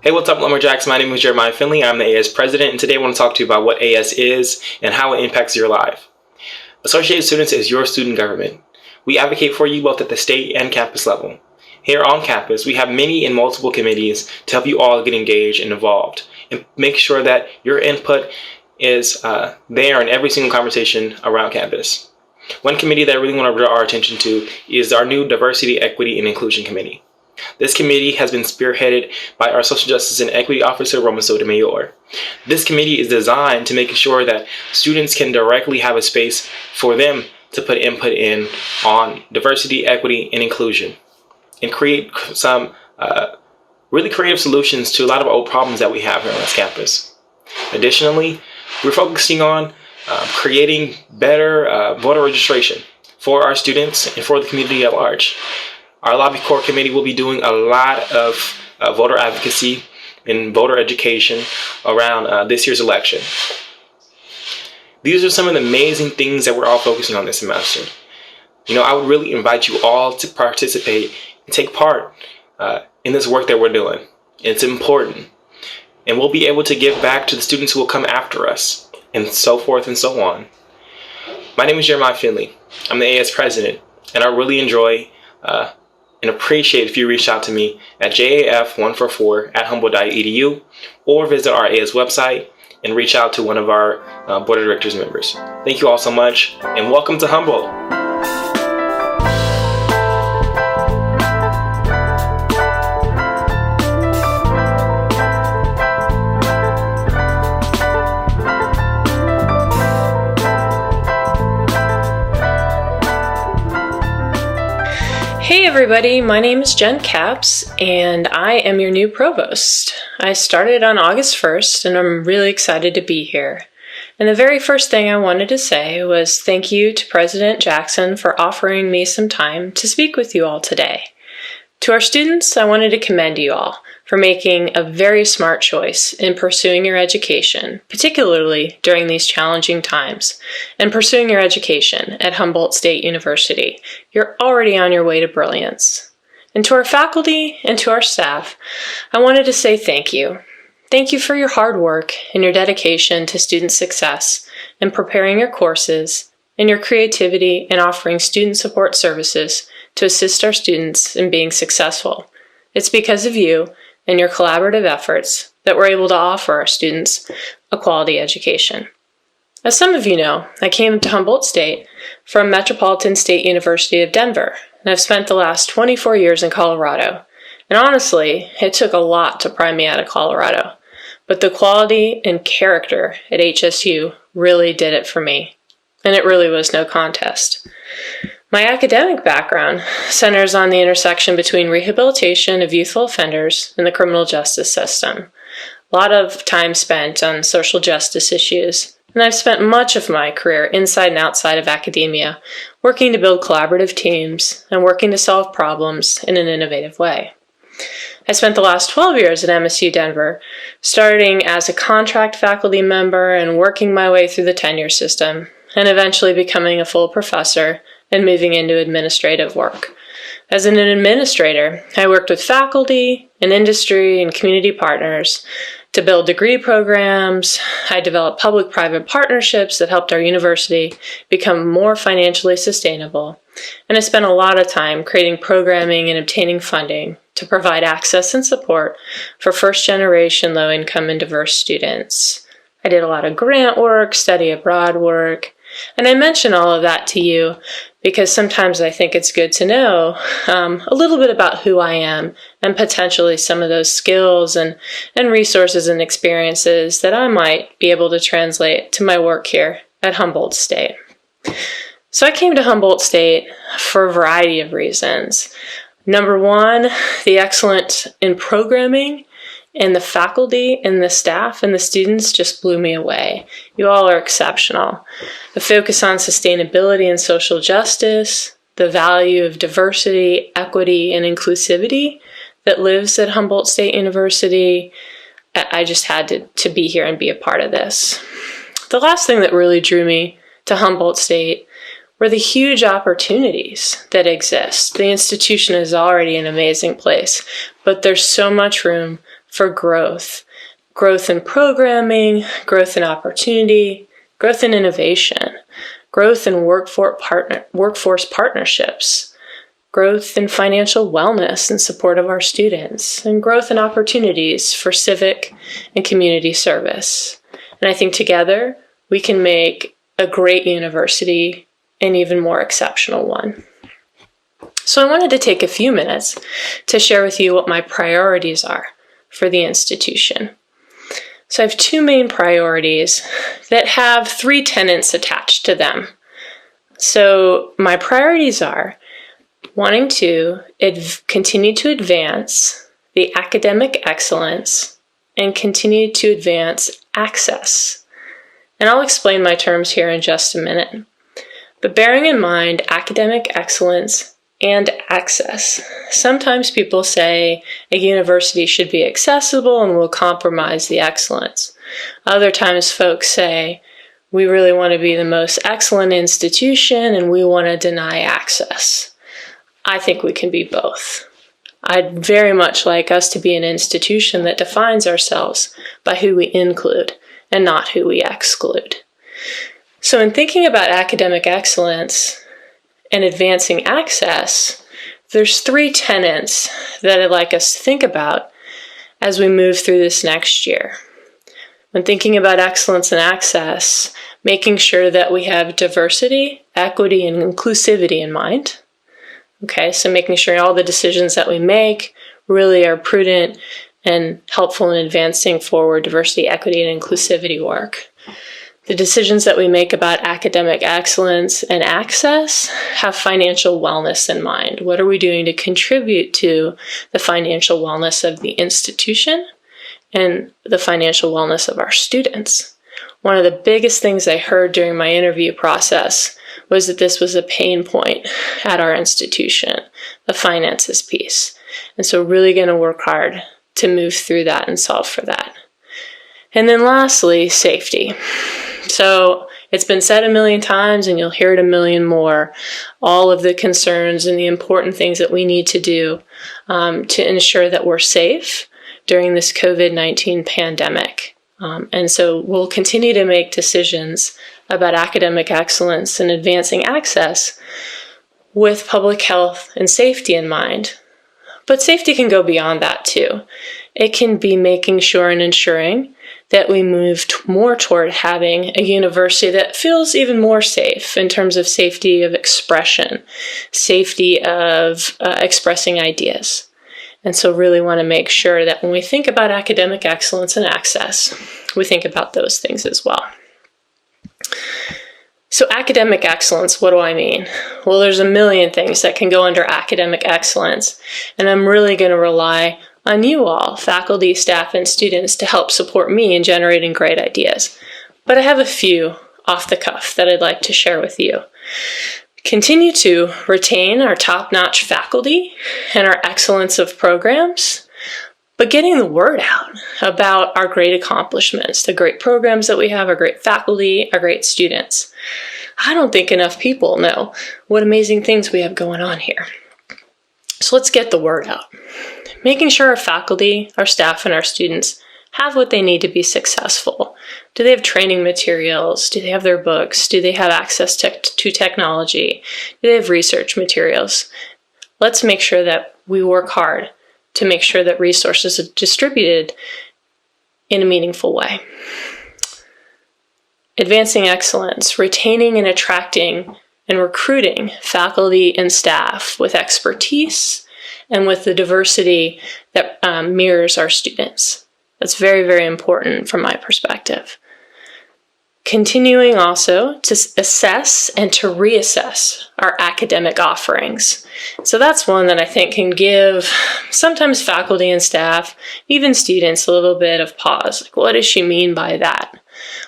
Hey, what's up, Lumberjacks? My name is Jeremiah Finley. I'm the AS President, and today I want to talk to you about what AS is and how it impacts your life. Associated Students is your student government. We advocate for you both at the state and campus level. Here on campus, we have many and multiple committees to help you all get engaged and involved and make sure that your input is there in every single conversation around campus. One committee that I really want to draw our attention to is our new Diversity, Equity, and Inclusion Committee. This committee has been spearheaded by our Social Justice and Equity Officer, Roman Sotomayor. This committee is designed to make sure that students can directly have a space for them to put input in on diversity, equity, and inclusion, and create some really creative solutions to a lot of old problems that we have here on this campus. Additionally, we're focusing on creating better voter registration for our students and for the community at large. Our Lobby Core Committee will be doing a lot of voter advocacy and voter education around this year's election. These are some of the amazing things that we're all focusing on this semester. I would really invite you all to participate and take part in this work that we're doing. It's important. And we'll be able to give back to the students who will come after us, and so forth and so on. My name is Jeremiah Finley. I'm the AS President, and I really enjoy and appreciate if you reach out to me at jaf144@humboldt.edu or visit our AS website and reach out to one of our Board of Directors members. Thank you all so much, and welcome to Humboldt. Hey everybody, my name is Jenn Capps and I am your new provost. I started on August 1st and I'm really excited to be here. And the very first thing I wanted to say was thank you to President Jackson for offering me some time to speak with you all today. To our students, I wanted to commend you all for making a very smart choice in pursuing your education, particularly during these challenging times, and pursuing your education at Humboldt State University. You're already on your way to brilliance. And to our faculty and to our staff, I wanted to say thank you. Thank you for your hard work and your dedication to student success in preparing your courses and your creativity in offering student support services to assist our students in being successful. It's because of you and your collaborative efforts that we're able to offer our students a quality education. As some of you know, I came to Humboldt State from Metropolitan State University of Denver, and I've spent the last 24 years in Colorado. And honestly, it took a lot to pry me out of Colorado, but the quality and character at HSU really did it for me, and it really was no contest. My academic background centers on the intersection between rehabilitation of youthful offenders and the criminal justice system. A lot of time spent on social justice issues, and I've spent much of my career inside and outside of academia, working to build collaborative teams and working to solve problems in an innovative way. I spent the last 12 years at MSU Denver, starting as a contract faculty member and working my way through the tenure system, and eventually becoming a full professor and moving into administrative work. As an administrator, I worked with faculty and industry and community partners to build degree programs. I developed public-private partnerships that helped our university become more financially sustainable. And I spent a lot of time creating programming and obtaining funding to provide access and support for first-generation low-income and diverse students. I did a lot of grant work, study abroad work, and I mention all of that to you because sometimes I think it's good to know a little bit about who I am and potentially some of those skills and resources and experiences that I might be able to translate to my work here at Humboldt State. So I came to Humboldt State for a variety of reasons. Number one, the excellence in programming and the faculty and the staff and the students just blew me away. You all are exceptional. The focus on sustainability and social justice, the value of diversity, equity, and inclusivity that lives at Humboldt State University, I just had to be here and be a part of this. The last thing that really drew me to Humboldt State were the huge opportunities that exist. The institution is already an amazing place, but there's so much room for growth. Growth in programming, growth in opportunity, growth in innovation, growth in workforce partnerships, growth in financial wellness and support of our students, and growth in opportunities for civic and community service. And I think together we can make a great university an even more exceptional one. So I wanted to take a few minutes to share with you what my priorities are for the institution. So I have two main priorities that have three tenets attached to them. So my priorities are wanting to continue to advance the academic excellence and continue to advance access. And I'll explain my terms here in just a minute. But bearing in mind academic excellence and access, sometimes people say a university should be accessible and will compromise the excellence. Other times folks say we really want to be the most excellent institution and we want to deny access. I think we can be both. I'd very much like us to be an institution that defines ourselves by who we include and not who we exclude. So in thinking about academic excellence and advancing access, there's three tenets that I'd like us to think about as we move through this next year. When thinking about excellence and access, making sure that we have diversity, equity, and inclusivity in mind. Okay, so making sure all the decisions that we make really are prudent and helpful in advancing forward diversity, equity, and inclusivity work. The decisions that we make about academic excellence and access have financial wellness in mind. What are we doing to contribute to the financial wellness of the institution and the financial wellness of our students? One of the biggest things I heard during my interview process was that this was a pain point at our institution, the finances piece. And so really going to work hard to move through that and solve for that. And then lastly, safety. So it's been said a million times and you'll hear it a million more, all of the concerns and the important things that we need to do to ensure that we're safe during this COVID-19 pandemic. And so we'll continue to make decisions about academic excellence and advancing access with public health and safety in mind. But safety can go beyond that too. It can be making sure and ensuring that we move more toward having a university that feels even more safe in terms of safety of expression, safety of expressing ideas. And so really want to make sure that when we think about academic excellence and access, we think about those things as well. So academic excellence, what do I mean? Well, there's a million things that can go under academic excellence, and I'm really going to rely on you all, faculty, staff, and students, to help support me in generating great ideas. But I have a few off the cuff that I'd like to share with you. Continue to retain our top-notch faculty and our excellence of programs, but getting the word out about our great accomplishments, the great programs that we have, our great faculty, our great students. I don't think enough people know what amazing things we have going on here. So let's get the word out. Making sure our faculty, our staff, and our students have what they need to be successful. Do they have training materials? Do they have their books? Do they have access to technology? Do they have research materials? Let's make sure that we work hard to make sure that resources are distributed in a meaningful way. Advancing excellence, retaining and attracting and recruiting faculty and staff with expertise and with the diversity that mirrors our students. That's very, very important from my perspective. Continuing also to assess and to reassess our academic offerings. So that's one that I think can give sometimes faculty and staff, even students, a little bit of pause. Like, what does she mean by that?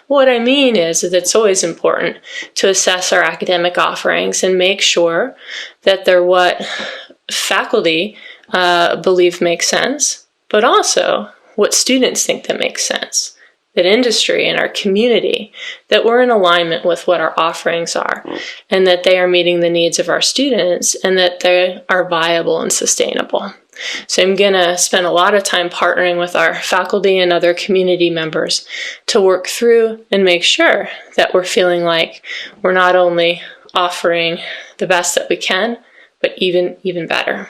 What I mean is that it's always important to assess our academic offerings and make sure that they're what faculty believe makes sense, but also what students think that makes sense, that industry and our community, that we're in alignment with what our offerings are, and that they are meeting the needs of our students, and that they are viable and sustainable. So I'm going to spend a lot of time partnering with our faculty and other community members to work through and make sure that we're feeling like we're not only offering the best that we can, but even better.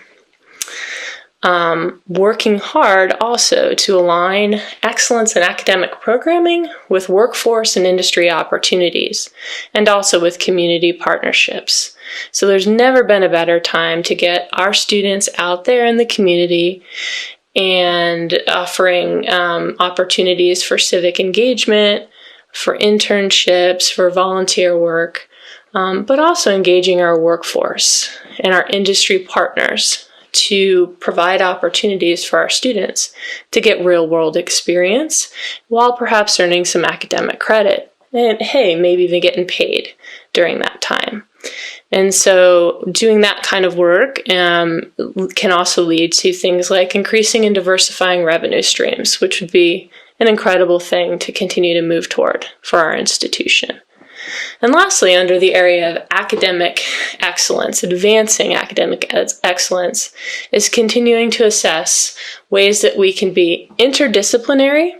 Working hard also to align excellence in academic programming with workforce and industry opportunities, and also with community partnerships. So there's never been a better time to get our students out there in the community and offering opportunities for civic engagement, for internships, for volunteer work, but also engaging our workforce and our industry partners to provide opportunities for our students to get real-world experience while perhaps earning some academic credit. And hey, maybe even getting paid during that time. And so doing that kind of work can also lead to things like increasing and diversifying revenue streams, which would be an incredible thing to continue to move toward for our institution. And lastly, under the area of academic excellence, advancing academic excellence, is continuing to assess ways that we can be interdisciplinary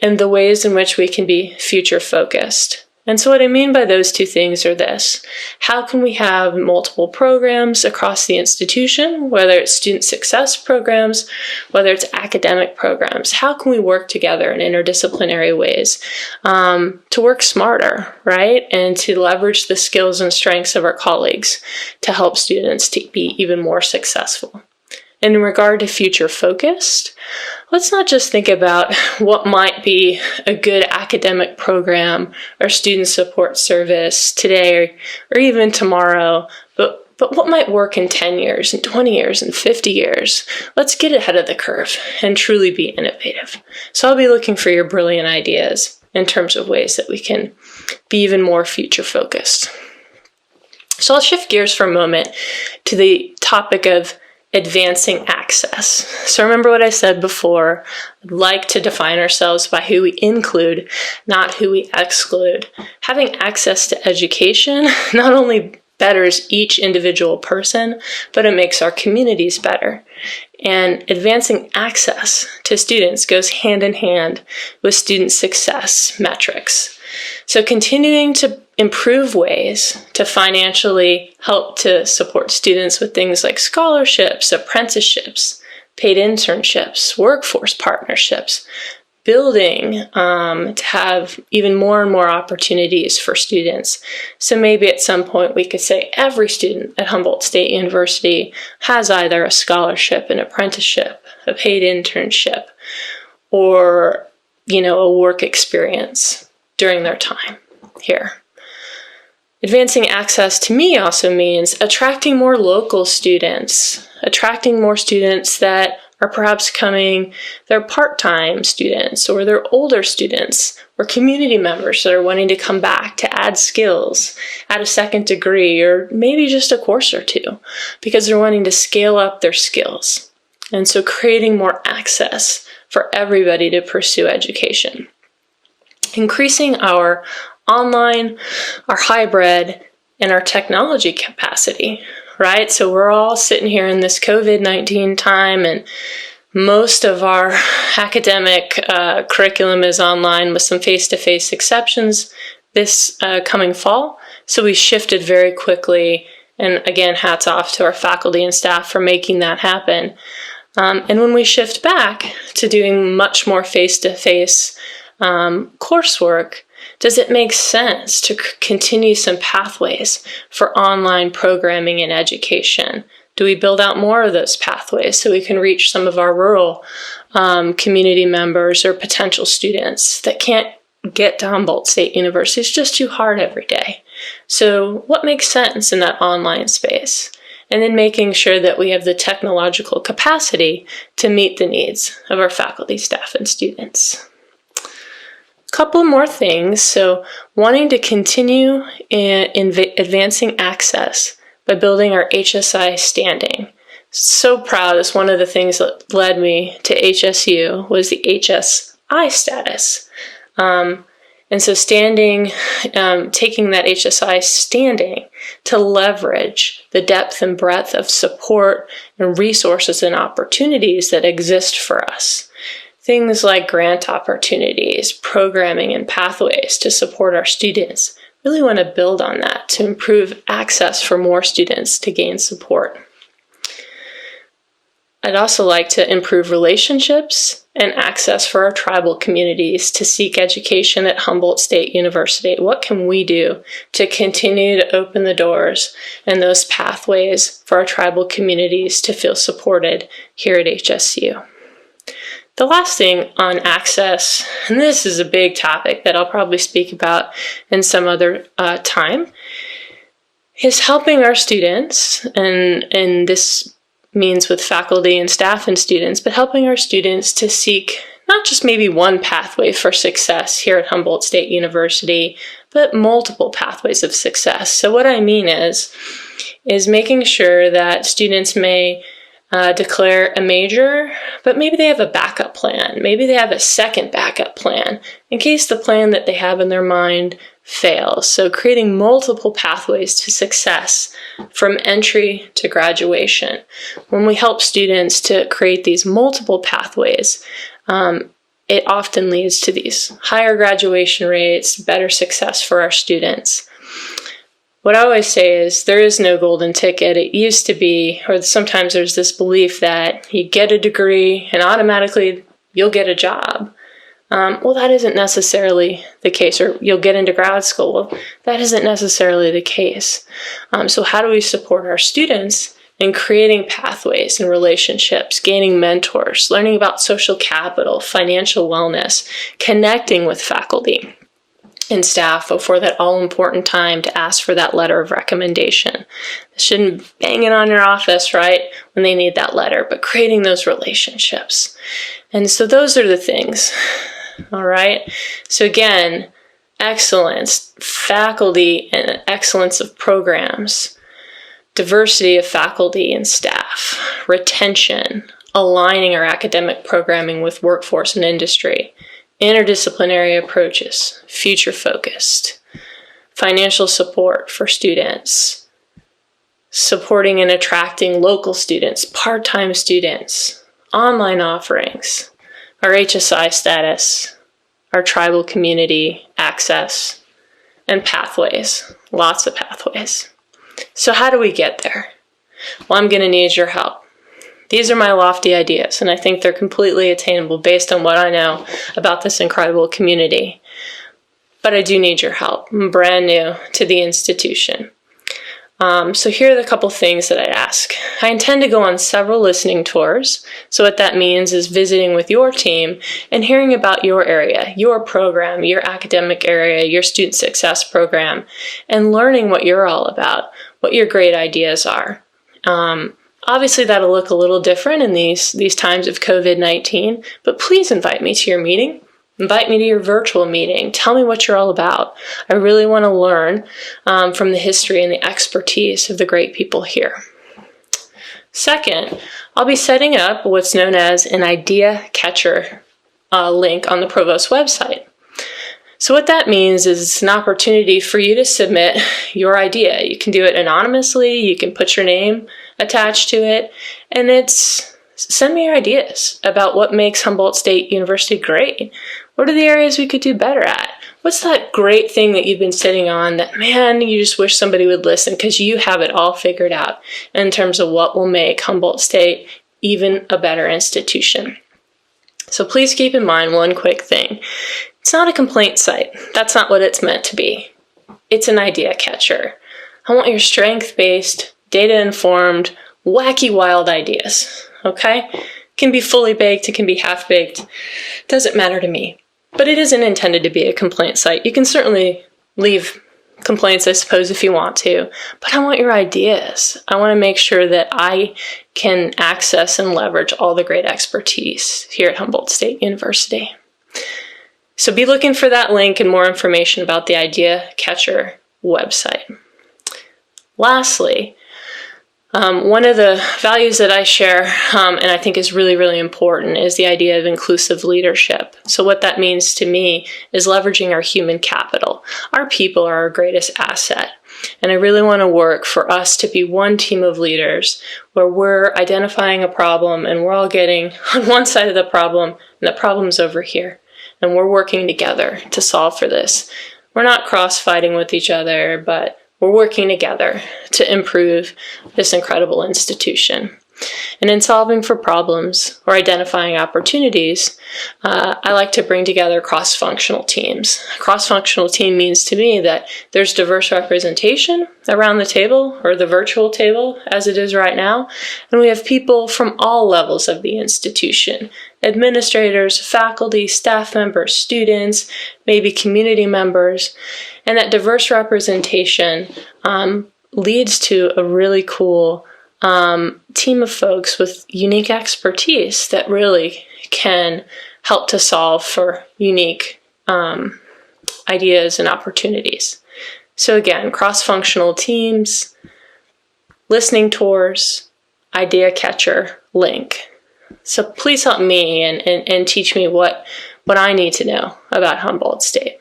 and the ways in which we can be future-focused. And so what I mean by those two things are this: how can we have multiple programs across the institution, whether it's student success programs, whether it's academic programs? How can we work together in interdisciplinary ways to work smarter, right? And to leverage the skills and strengths of our colleagues to help students to be even more successful. And in regard to future focused, let's not just think about what might be a good academic program or student support service today or even tomorrow, but what might work in 10 years, and 20 years, and 50 years. Let's get ahead of the curve and truly be innovative. So I'll be looking for your brilliant ideas in terms of ways that we can be even more future focused. So I'll shift gears for a moment to the topic of advancing access. So remember what I said before. I'd like to define ourselves by who we include, not who we exclude. Having access to education not only betters each individual person, but it makes our communities better. And advancing access to students goes hand in hand with student success metrics. So continuing to improve ways to financially help to support students with things like scholarships, apprenticeships, paid internships, workforce partnerships, building to have even more and more opportunities for students. So maybe at some point we could say every student at Humboldt State University has either a scholarship, an apprenticeship, a paid internship, or, a work experience during their time here. Advancing access to me also means attracting more local students, attracting more students that are perhaps they're part-time students, or they're older students, or community members that are wanting to come back to add skills, add a second degree, or maybe just a course or two, because they're wanting to scale up their skills. And so creating more access for everybody to pursue education. Increasing our online, our hybrid, and our technology capacity, right? So we're all sitting here in this COVID-19 time, and most of our academic curriculum is online with some face-to-face exceptions this coming fall. So we shifted very quickly, and again, hats off to our faculty and staff for making that happen. And when we shift back to doing much more face-to-face coursework, does it make sense to continue some pathways for online programming and education? Do we build out more of those pathways so we can reach some of our rural community members or potential students that can't get to Humboldt State University? It's just too hard every day. So what makes sense in that online space? And then making sure that we have the technological capacity to meet the needs of our faculty, staff, and students. Couple more things. So wanting to continue in advancing access by building our HSI standing. So proud. It's one of the things that led me to HSU was the HSI status. And so taking that HSI standing to leverage the depth and breadth of support and resources and opportunities that exist for us. Things like grant opportunities, programming, and pathways to support our students. Really want to build on that to improve access for more students to gain support. I'd also like to improve relationships and access for our tribal communities to seek education at Humboldt State University. What can we do to continue to open the doors and those pathways for our tribal communities to feel supported here at HSU? The last thing on access, and this is a big topic that I'll probably speak about in some other time, is helping our students, and this means with faculty and staff and students, but helping our students to seek not just maybe one pathway for success here at Humboldt State University, but multiple pathways of success. So what I mean is making sure that students may declare a major, but maybe they have a backup plan. Maybe they have a second backup plan in case the plan that they have in their mind fails. So creating multiple pathways to success from entry to graduation. When we help students to create these multiple pathways, it often leads to these higher graduation rates, better success for our students. What I always say is there is no golden ticket. It used to be, or sometimes there's this belief that you get a degree and automatically you'll get a job. Well, that isn't necessarily the case, or you'll get into grad school. Well, that isn't necessarily the case. So how do we support our students in creating pathways and relationships, gaining mentors, learning about social capital, financial wellness, connecting with faculty and staff before that all-important time to ask for that letter of recommendation? They shouldn't be banging on your office, right, when they need that letter, but creating those relationships. And so those are the things. All right. So again, excellence, faculty and excellence of programs, diversity of faculty and staff, retention, aligning our academic programming with workforce and industry, interdisciplinary approaches, future-focused, financial support for students, supporting and attracting local students, part-time students, online offerings, our HSI status, our tribal community access, and pathways, lots of pathways. So how do we get there? Well, I'm going to need your help. These are my lofty ideas, and I think they're completely attainable based on what I know about this incredible community. But I do need your help. I'm brand new to the institution. So here are the couple things that I'd ask. I intend to go on several listening tours. So what that means is visiting with your team and hearing about your area, your program, your academic area, your student success program, and learning what you're all about, what your great ideas are. Obviously, that'll look a little different in these times of COVID-19, but please invite me to your meeting. Invite me to your virtual meeting. Tell me what you're all about. I really want to learn from the history and the expertise of the great people here. Second, I'll be setting up what's known as an idea catcher link on the Provost website. So what that means is it's an opportunity for you to submit your idea. You can do it anonymously. You can put your name attached to it, and send me your ideas about what makes Humboldt State University great. What are the areas we could do better at? What's that great thing that you've been sitting on that, man, you just wish somebody would listen because you have it all figured out in terms of what will make Humboldt State even a better institution. So please keep in mind one quick thing. It's not a complaint site. That's not what it's meant to be. It's an idea catcher. I want your strength-based, data-informed, wacky, wild ideas. Okay? It can be fully baked, it can be half-baked. Doesn't matter to me. But it isn't intended to be a complaint site. You can certainly leave complaints, I suppose, if you want to. But I want your ideas. I want to make sure that I can access and leverage all the great expertise here at Humboldt State University. So be looking for that link and more information about the Idea Catcher website. Lastly, One of the values that I share, and I think is really, really important, is the idea of inclusive leadership. So what that means to me is leveraging our human capital. Our people are our greatest asset. And I really want to work for us to be one team of leaders where we're identifying a problem and we're all getting on one side of the problem and the problem's over here. And we're working together to solve for this. We're not cross-fighting with each other, but we're working together to improve this incredible institution. And in solving for problems or identifying opportunities, I like to bring together cross-functional teams. A cross-functional team means to me that there's diverse representation around the table, or the virtual table as it is right now, and we have people from all levels of the institution: administrators, faculty, staff members, students, maybe community members. And that diverse representation leads to a really cool team of folks with unique expertise that really can help to solve for unique ideas and opportunities. So again, cross-functional teams, listening tours, idea catcher, link. So please help me and teach me what I need to know about Humboldt State.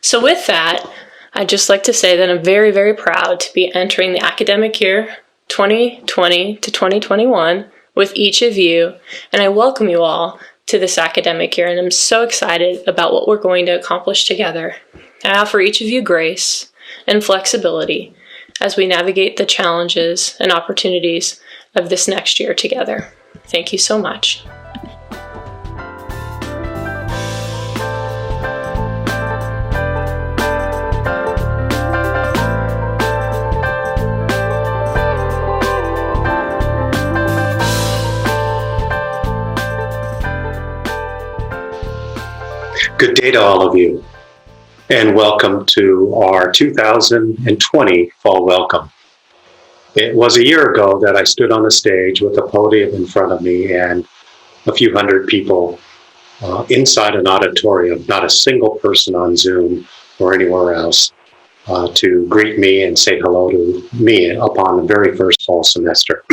So with that, I'd just like to say that I'm very, very proud to be entering the academic year 2020 to 2021 with each of you, and I welcome you all to this academic year, and I'm so excited about what we're going to accomplish together. I offer each of you grace and flexibility as we navigate the challenges and opportunities of this next year together. Thank you so much. Good day to all of you, and welcome to our 2020 Fall Welcome. It was a year ago that I stood on the stage with a podium in front of me and a few hundred people inside an auditorium, not a single person on Zoom or anywhere else, to greet me and say hello to me upon the very first fall semester.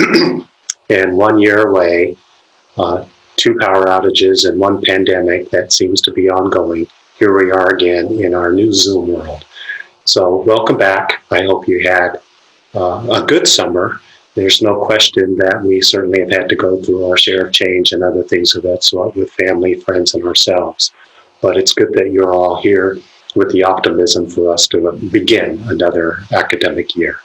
And 1 year away, 2 power outages and 1 pandemic that seems to be ongoing. Here we are again in our new Zoom world. So welcome back. I hope you had a good summer. There's no question that we certainly have had to go through our share of change and other things of that sort with family, friends, and ourselves. But it's good that you're all here with the optimism for us to begin another academic year.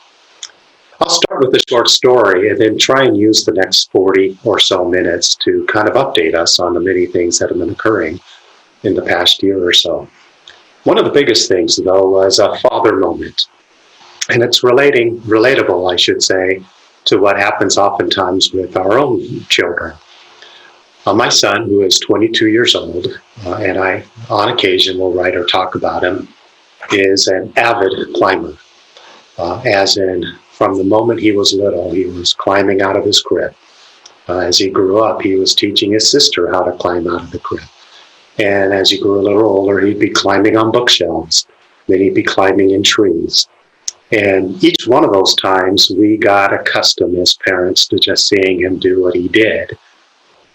I'll start with a short story and then try and use the next 40 or so minutes to kind of update us on the many things that have been occurring in the past year or so. One of the biggest things, though, was a father moment. And it's relatable, I should say, to what happens oftentimes with our own children. My son, who is 22 years old, and I, on occasion, will write or talk about him, is an avid climber, as in, from the moment he was little, he was climbing out of his crib. As he grew up, he was teaching his sister how to climb out of the crib. And as he grew a little older, he'd be climbing on bookshelves. Then he'd be climbing in trees. And each one of those times, we got accustomed as parents to just seeing him do what he did,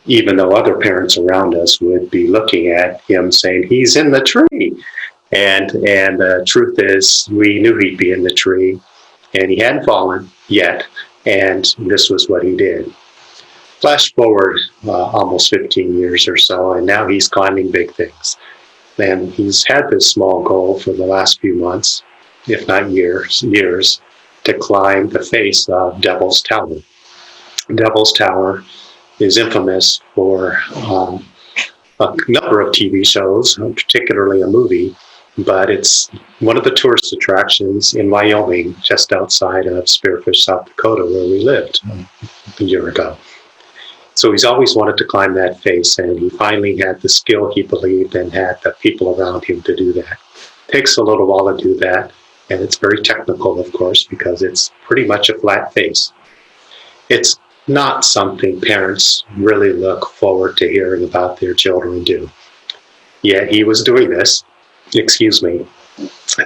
even though other parents around us would be looking at him saying, he's in the tree. And the truth is, we knew he'd be in the tree. And he hadn't fallen yet, and this was what he did. Flash forward almost 15 years or so, and now he's climbing big things. And he's had this small goal for the last few months, if not years, to climb the face of Devil's Tower. Devil's Tower is infamous for a number of TV shows, particularly a movie, but it's one of the tourist attractions in Wyoming, just outside of Spearfish, South Dakota, where we lived a year ago. So he's always wanted to climb that face, and he finally had the skill he believed and had the people around him to do that. Takes a little while to do that, and it's very technical, of course, because it's pretty much a flat face. It's not something parents really look forward to hearing about their children do. Yet he was doing this.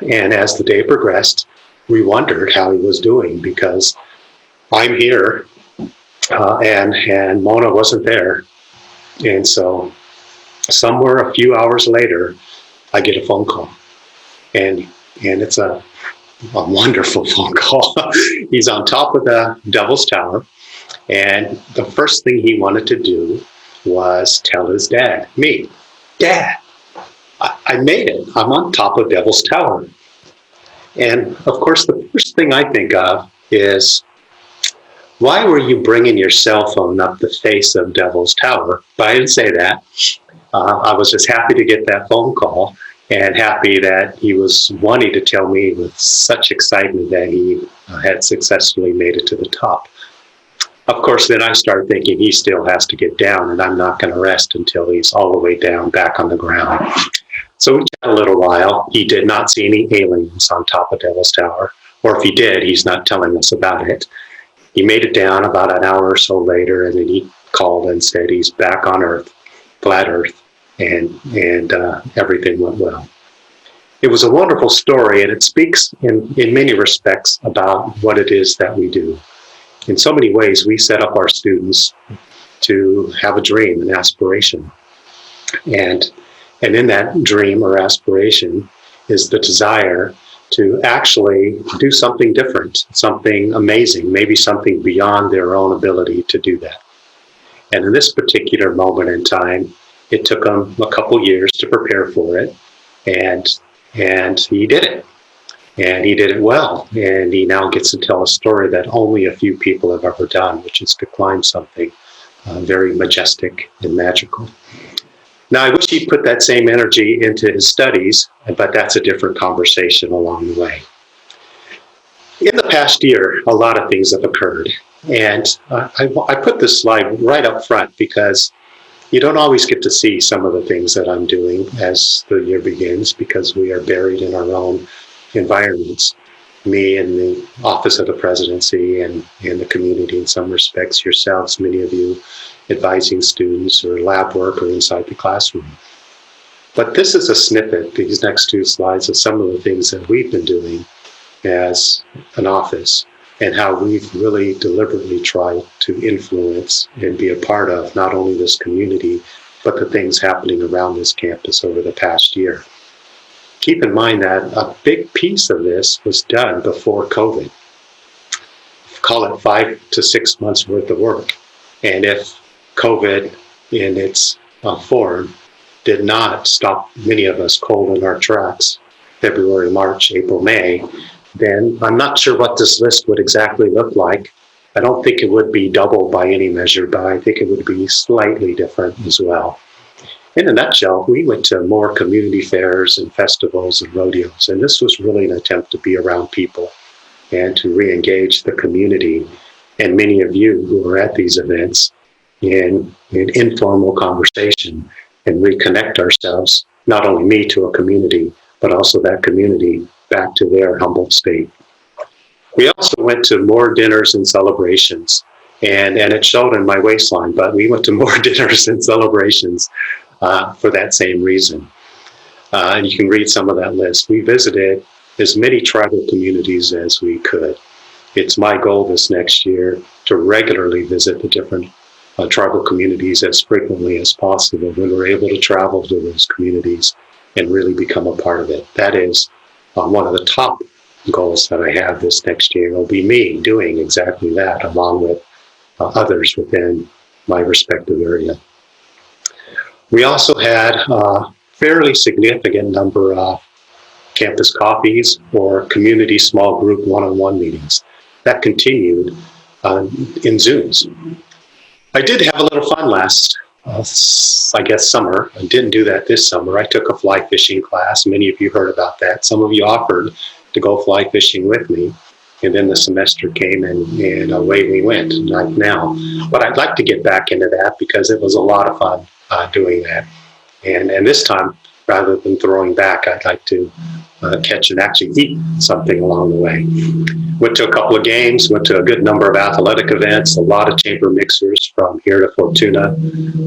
And as the day progressed, we wondered how he was doing, because I'm here, and Mona wasn't there. And so somewhere a few hours later, I get a phone call, and it's a wonderful phone call. He's on top of the Devil's Tower, and the first thing he wanted to do was tell his dad, me, Dad, I made it. I'm on top of Devil's Tower. And of course, the first thing I think of is, why were you bringing your cell phone up the face of Devil's Tower? But I didn't say that. I was just happy to get that phone call, and happy that he was wanting to tell me with such excitement that he had successfully made it to the top. Of course, then I started thinking he still has to get down, and I'm not going to rest until he's all the way down, back on the ground. So we chatted a little while. He did not see any aliens on top of Devil's Tower, or if he did, he's not telling us about it. He made it down about an hour or so later, and then he called and said he's back on Earth, flat Earth, and everything went well. It was a wonderful story, and it speaks in many respects about what it is that we do. In so many ways, we set up our students to have a dream, an aspiration. And in that dream or aspiration is the desire to actually do something different, something amazing, maybe something beyond their own ability to do that. And in this particular moment in time, it took him a couple years to prepare for it, and he did it. And he did it well, and he now gets to tell a story that only a few people have ever done, which is to climb something very majestic and magical. Now, I wish he'd put that same energy into his studies, but that's a different conversation along the way. In the past year, a lot of things have occurred, and I put this slide right up front because you don't always get to see some of the things that I'm doing as the year begins, because we are buried in our own environments, me in the office of the presidency and in the community in some respects, yourselves, many of you advising students or lab work or inside the classroom. But this is a snippet, these next two slides, of some of the things that we've been doing as an office and how we've really deliberately tried to influence and be a part of not only this community, but the things happening around this campus over the past year. Keep in mind that a big piece of this was done before COVID. Call it 5 to 6 months worth of work. And if COVID in its form did not stop many of us cold in our tracks, February, March, April, May, then I'm not sure what this list would exactly look like. I don't think it would be double by any measure, but I think it would be slightly different as well. In a nutshell, we went to more community fairs and festivals and rodeos, and this was really an attempt to be around people and to re-engage the community and many of you who were at these events in informal conversation and reconnect ourselves, not only me to a community, but also that community back to their humble state. We also went to more dinners and celebrations, and it showed in my waistline, but we went to more dinners and celebrations for that same reason. And you can read some of that list. We visited as many tribal communities as we could. It's my goal this next year to regularly visit the different tribal communities as frequently as possible when we're able to travel to those communities and really become a part of it. That is one of the top goals that I have this next year. It'll be me doing exactly that along with others within my respective area. We also had a fairly significant number of campus coffees or community small group one-on-one meetings. That continued in Zooms. I did have a little fun last, summer. I didn't do that this summer. I took a fly fishing class. Many of you heard about that. Some of you offered to go fly fishing with me. And then the semester came and away we went, like now. But I'd like to get back into that because it was a lot of fun doing that. And this time, rather than throwing back, I'd like to catch and actually eat something along the way. Went to a couple of games, went to a good number of athletic events, a lot of chamber mixers from here to Fortuna,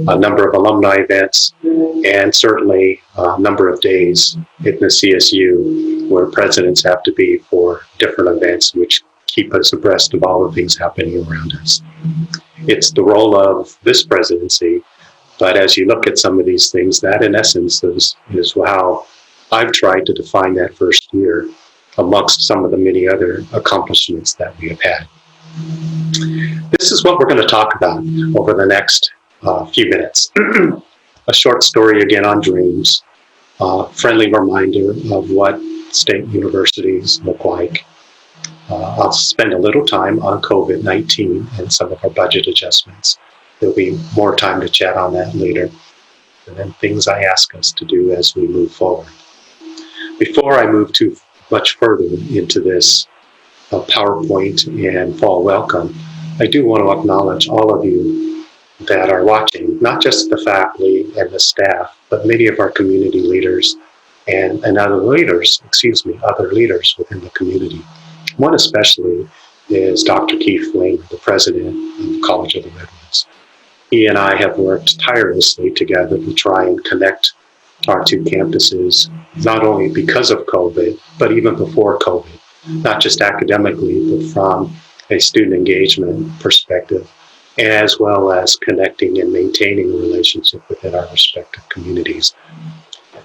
a number of alumni events, and certainly a number of days in the CSU where presidents have to be for different events, which keep us abreast of all the things happening around us. It's the role of this presidency, but as you look at some of these things, that in essence is how I've tried to define that first year amongst some of the many other accomplishments that we have had. This is what we're going to talk about over the next few minutes. A short story again on dreams, friendly reminder of what state universities look like. I'll spend a little time on COVID-19 and some of our budget adjustments. There'll be more time to chat on that later. And then things I ask us to do as we move forward. Before I move too much further into this PowerPoint and fall welcome, I do want to acknowledge all of you that are watching, not just the faculty and the staff, but many of our community leaders and other leaders within the community. One especially is Dr. Keith Finley, the president of the College of the Redwoods. He and I have worked tirelessly together to try and connect our two campuses, not only because of COVID, but even before COVID, not just academically, but from a student engagement perspective, as well as connecting and maintaining a relationship within our respective communities.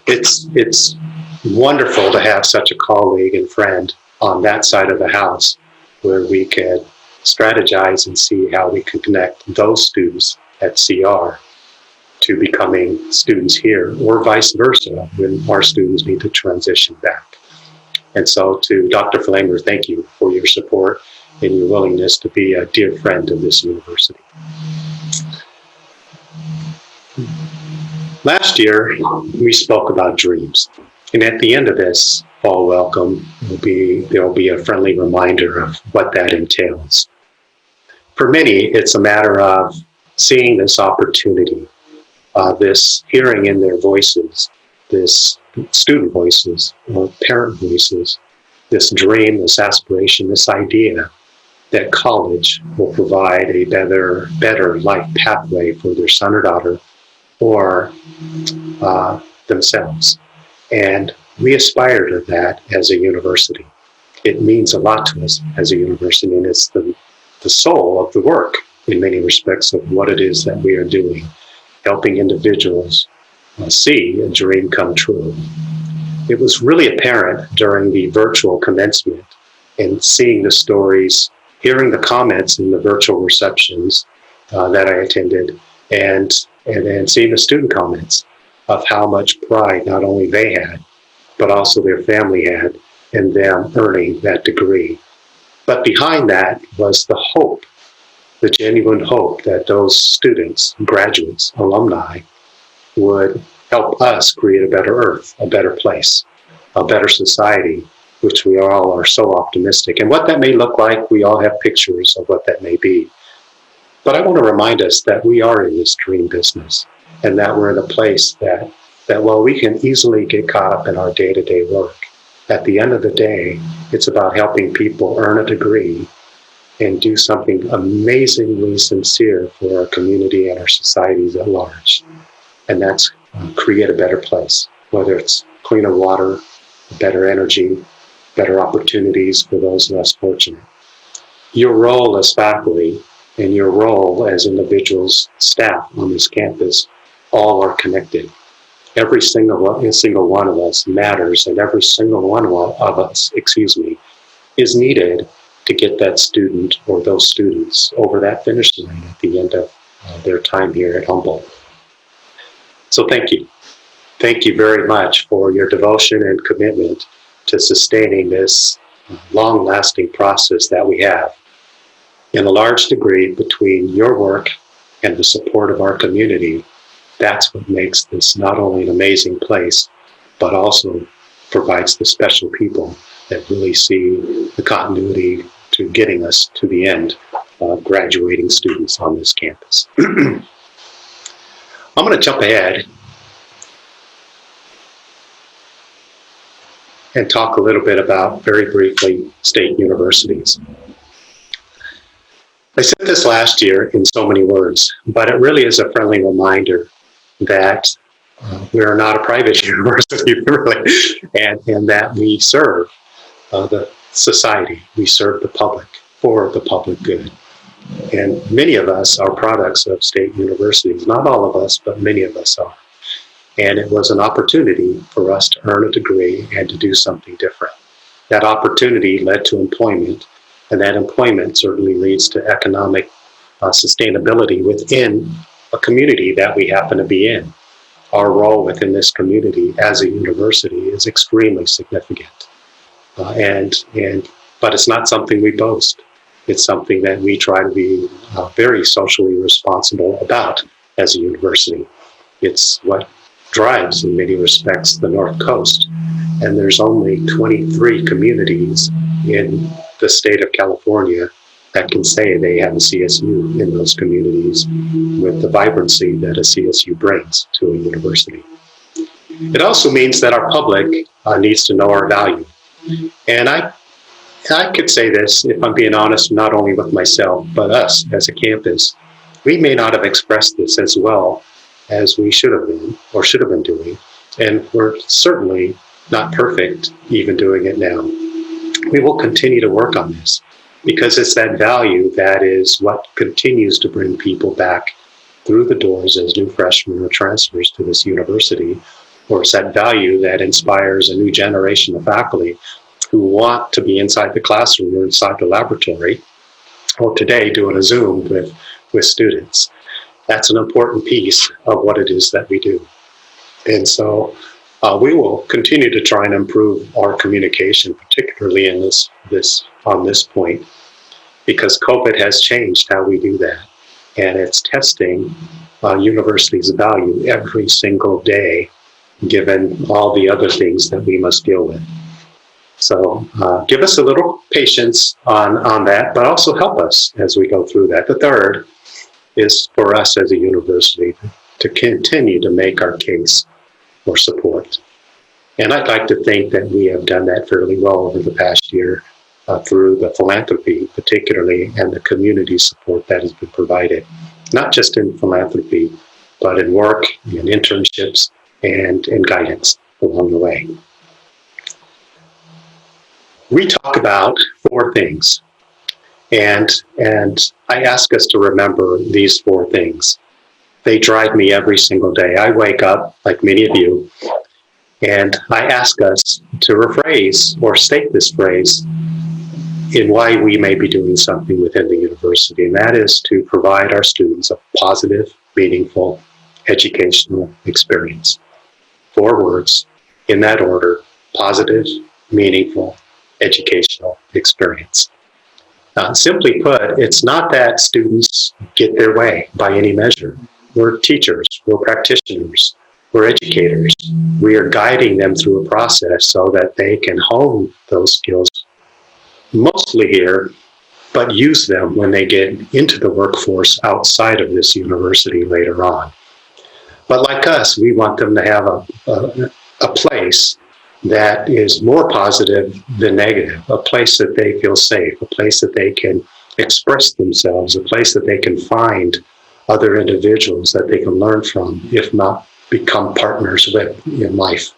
It's wonderful to have such a colleague and friend on that side of the house where we can strategize and see how we can connect those students at CR to becoming students here, or vice versa when our students need to transition back. And so to Dr. Flanger, thank you for your support and your willingness to be a dear friend of this university. Last year, we spoke about dreams. And at the end of this fall welcome, there will be a friendly reminder of what that entails. For many, it's a matter of seeing this opportunity, this hearing in their voices, this student voices or parent voices, this dream, this aspiration, this idea that college will provide a better life pathway for their son or daughter or themselves. And we aspire to that as a university. It means a lot to us as a university, and it's the soul of the work in many respects of what it is that we are doing, helping individuals see a dream come true. It was really apparent during the virtual commencement and seeing the stories, hearing the comments in the virtual receptions that I attended, and then seeing the student comments of how much pride not only they had, but also their family had in them earning that degree. But behind that was the hope, the genuine hope that those students, graduates, alumni, would help us create a better earth, a better place, a better society, which we all are so optimistic. And what that may look like, we all have pictures of what that may be. But I want to remind us that we are in this dream business, and that we're in a place that while we can easily get caught up in our day-to-day work, at the end of the day, it's about helping people earn a degree and do something amazingly sincere for our community and our societies at large. And that's create a better place, whether it's cleaner water, better energy, better opportunities for those less fortunate. Your role as faculty and your role as individuals, staff on this campus, all are connected. Every single one of us matters, and every single one of us, is needed to get that student or those students over that finish line at the end of their time here at Humboldt. So thank you. Thank you very much for your devotion and commitment to sustaining this long-lasting process that we have. In a large degree, between your work and the support of our community, that's what makes this not only an amazing place, but also provides the special people that really see the continuity to getting us to the end of graduating students on this campus. I'm going to jump ahead and talk a little bit about, very briefly, state universities. I said this last year in so many words, but it really is a friendly reminder that we are not a private university, really, and that we serve the society, we serve the public, for the public good. And many of us are products of state universities. Not all of us, but many of us are. And it was an opportunity for us to earn a degree and to do something different. That opportunity led to employment, and that employment certainly leads to economic sustainability within a community that we happen to be in. Our role within this community as a university is extremely significant. But it's not something we boast. It's something that we try to be very socially responsible about as a university. It's what drives, in many respects, the North Coast. And there's only 23 communities in the state of California that can say they have a CSU in those communities with the vibrancy that a CSU brings to a university. It also means that our public needs to know our value. And I could say this, if I'm being honest, not only with myself, but us as a campus. We may not have expressed this as well as we should have been or should have been doing. And we're certainly not perfect even doing it now. We will continue to work on this because it's that value that is what continues to bring people back through the doors as new freshmen or transfers to this university, or it's that value that inspires a new generation of faculty who want to be inside the classroom or inside the laboratory, or today doing a Zoom with students. That's an important piece of what it is that we do. And so we will continue to try and improve our communication, particularly in on this point, because COVID has changed how we do that. And it's testing universities' value every single day, given all the other things that we must deal with. So give us a little patience on that, but also help us as we go through that. The third is for us as a university to continue to make our case for support. And I'd like to think that we have done that fairly well over the past year through the philanthropy, particularly, and the community support that has been provided, not just in philanthropy, but in work, in internships, and in guidance along the way. We talk about 4 things, and I ask us to remember these 4 things. They drive me every single day. I wake up, like many of you, and I ask us to rephrase or state this phrase in why we may be doing something within the university, and that is to provide our students a positive, meaningful, educational experience. 4 words in that order: positive, meaningful, educational experience. Simply put, it's not that students get their way by any measure. We're teachers, we're practitioners, we're educators. We are guiding them through a process so that they can hone those skills, mostly here, but use them when they get into the workforce outside of this university later on. But like us, we want them to have a place that is more positive than negative, a place that they feel safe, a place that they can express themselves, a place that they can find other individuals that they can learn from, if not become partners with in life.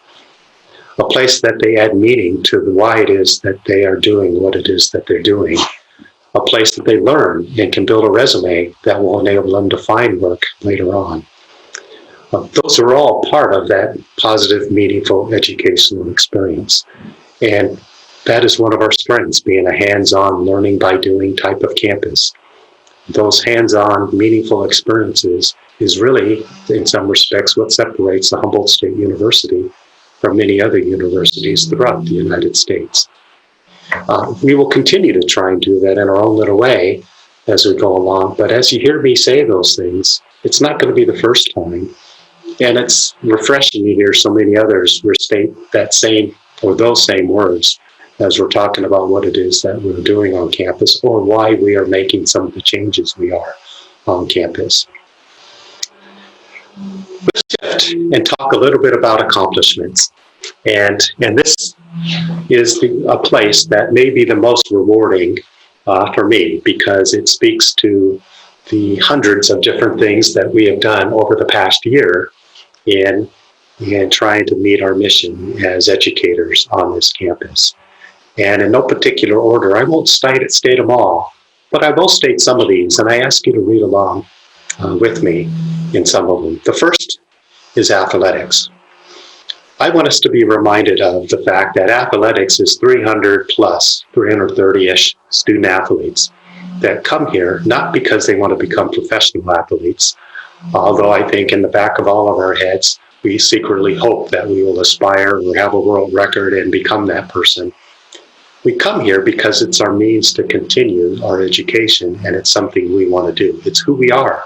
A place that they add meaning to why it is that they are doing what it is that they're doing. A place that they learn and can build a resume that will enable them to find work later on. Those are all part of that positive, meaningful educational experience. And that is one of our strengths, being a hands-on, learning by doing type of campus. Those hands-on, meaningful experiences is really, in some respects, what separates the Humboldt State University from many other universities throughout the United States. We will continue to try and do that in our own little way as we go along. But as you hear me say those things, it's not going to be the first time. And it's refreshing to hear so many others restate that same or those same words as we're talking about what it is that we're doing on campus or why we are making some of the changes we are on campus. Let's shift and talk a little bit about accomplishments. And this is a place that may be the most rewarding for me, because it speaks to the hundreds of different things that we have done over the past year in trying to meet our mission as educators on this campus. And in no particular order, I won't state them all, but I will state some of these, and I ask you to read along with me in some of them. The first is athletics. I want us to be reminded of the fact that athletics is 300 plus, 330-ish student athletes that come here, not because they want to become professional athletes, although I think in the back of all of our heads, we secretly hope that we will aspire or have a world record and become that person. We come here because it's our means to continue our education, and it's something we want to do. It's who we are.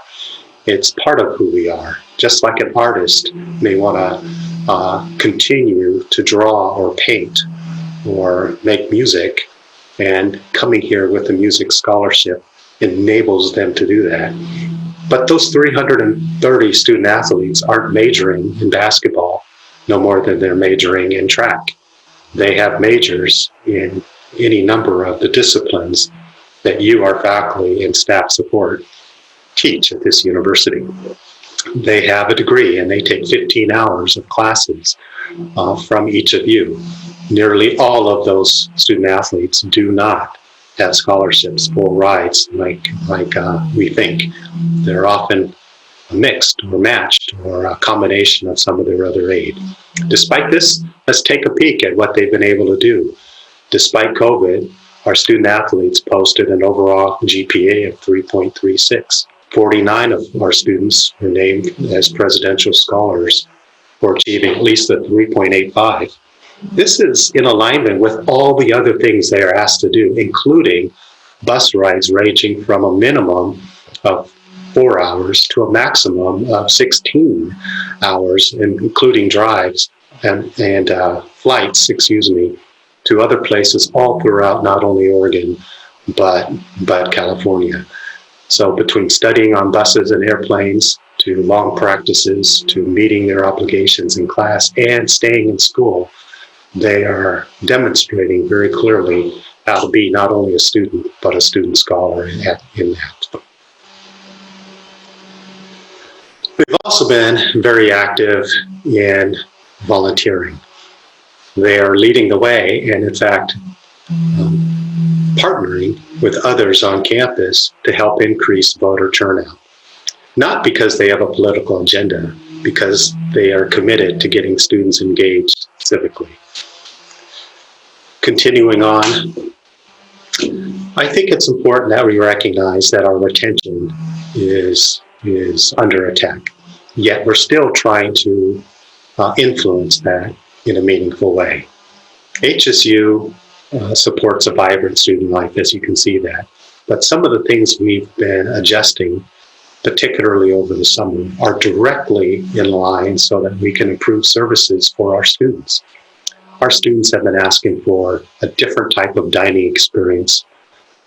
It's part of who we are. Just like an artist may want to continue to draw or paint or make music, and coming here with a music scholarship enables them to do that. But those 330 student athletes aren't majoring in basketball no more than they're majoring in track. They have majors in any number of the disciplines that you, our faculty and staff support, teach at this university. They have a degree and they take 15 hours of classes from each of you. Nearly all of those student athletes do not have scholarships, full rides like we think. They're often mixed or matched or a combination of some of their other aid. Despite this, let's take a peek at what they've been able to do. Despite COVID, our student athletes posted an overall GPA of 3.36. 49 of our students were named as presidential scholars for achieving at least a 3.85. This is in alignment with all the other things they are asked to do, including bus rides ranging from a minimum of 4 hours to a maximum of 16 hours, including drives and flights, to other places all throughout not only Oregon, but California. So between studying on buses and airplanes, to long practices, to meeting their obligations in class and staying in school, they are demonstrating very clearly how to be not only a student, but a student scholar in that. We've also been very active in volunteering. They are leading the way and, in fact, partnering with others on campus to help increase voter turnout. Not because they have a political agenda, because they are committed to getting students engaged civically. Continuing on, I think it's important that we recognize that our retention is under attack. Yet we're still trying to influence that in a meaningful way. HSU supports a vibrant student life, as you can see that. But some of the things we've been adjusting, particularly over the summer, are directly in line so that we can improve services for our students. Our students have been asking for a different type of dining experience